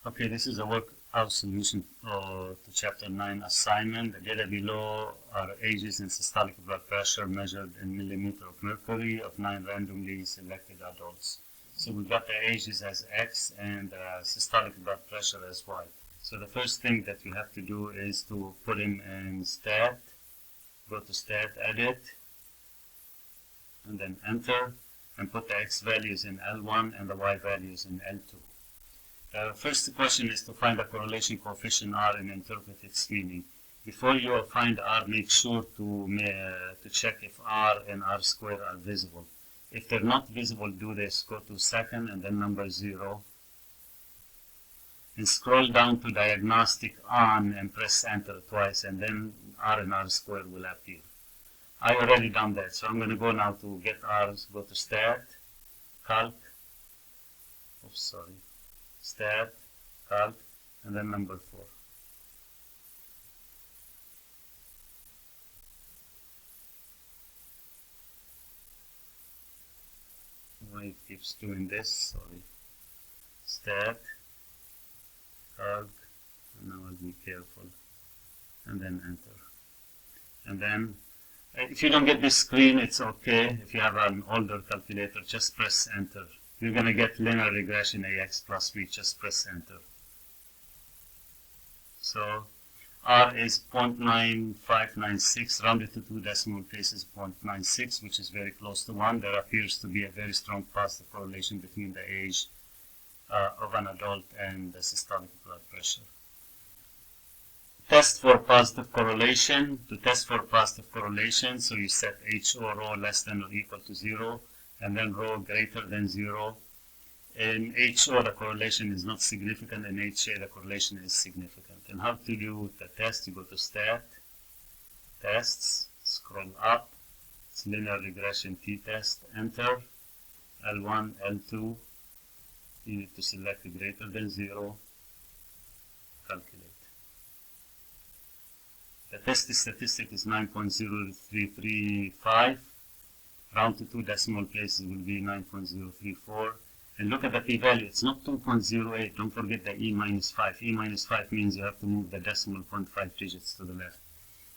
Okay, this is a workout solution to Chapter 9 assignment. The data below are ages and systolic blood pressure measured in millimeter of mercury of 9 randomly selected adults. So we've got the ages as X and systolic blood pressure as Y. So the first thing that you have to do is to put them in stat, go to stat, edit, and then enter, and put the X values in L1 and the Y values in L2. The first question is to find the correlation coefficient R and interpret its meaning. Before you find R, make sure to check if R and R squared are visible. If they're not visible, do this. Go to second and then number 0. And scroll down to diagnostic on and press enter twice, and then R and R squared will appear. I already done that, so I'm going to go now to get R. Go to stat, calc, stat, calc, and then number 4. Why it keeps doing this? Sorry. Stat, calc, and now I'll be careful, and then enter. And then, if you don't get this screen, it's okay. If you have an older calculator, just press enter. You're going to get linear regression AX plus B. Just press enter. So R is 0.9596, rounded to 2 decimal places, 0.96, which is very close to 1. There appears to be a very strong positive correlation between the age of an adult and the systolic blood pressure. Test for positive correlation. To test for positive correlation, so you set HO rho less than or equal to 0, and then rho greater than 0. In HO, the correlation is not significant. In HA, the correlation is significant. And how to do the test? You go to stat, tests, scroll up, it's linear regression t-test, enter, L1, L2, you need to select greater than 0, calculate. The test statistic is 9.0335, round to 2 decimal places will be 9.034. And look at the p-value, it's not 2.08, don't forget the e minus 5. E minus 5 means you have to move the decimal 0.5 digits to the left.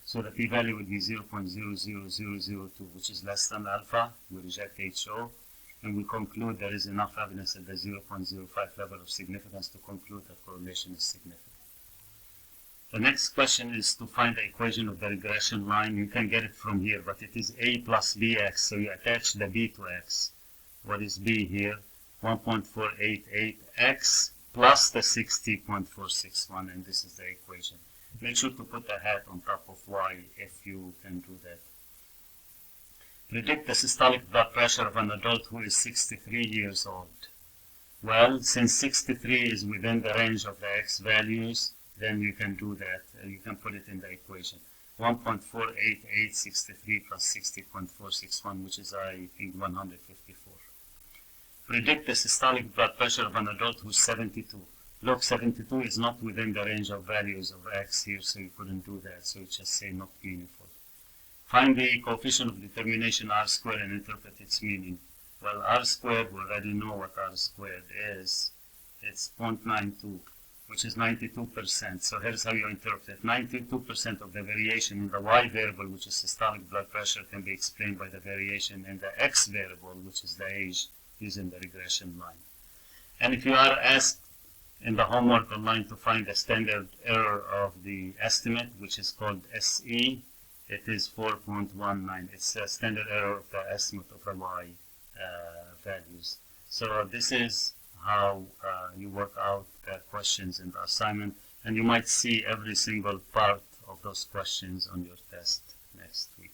So the p-value would be 0.00002, which is less than alpha. We reject HO, and we conclude there is enough evidence at the 0.05 level of significance to conclude that correlation is significant. The next question is to find the equation of the regression line. You can get it from here, but it is A plus BX, so you attach the B to X. What is B here? 1.488x plus the 60.461, and this is the equation. Make sure to put a hat on top of y if you can do that. Predict the systolic blood pressure of an adult who is 63 years old. Well, since 63 is within the range of the x values, then you can do that. You can put it in the equation. 1.48863 plus 60.461, which is, I think, 154. Predict the systolic blood pressure of an adult who's 72. Look, 72 is not within the range of values of x here, so you couldn't do that. So you just say not meaningful. Find the coefficient of determination R squared and interpret its meaning. Well, R squared, we already know what R squared is. It's 0.92, which is 92%. So here's how you interpret it. 92% of the variation in the Y variable, which is systolic blood pressure, can be explained by the variation in the X variable, which is the age, using the regression line. And if you are asked in the homework online to find the standard error of the estimate, which is called SE, it is 4.19. It's a standard error of the estimate of the Y values. So this is how you work out the questions in the assignment, and you might see every single part of those questions on your test next week.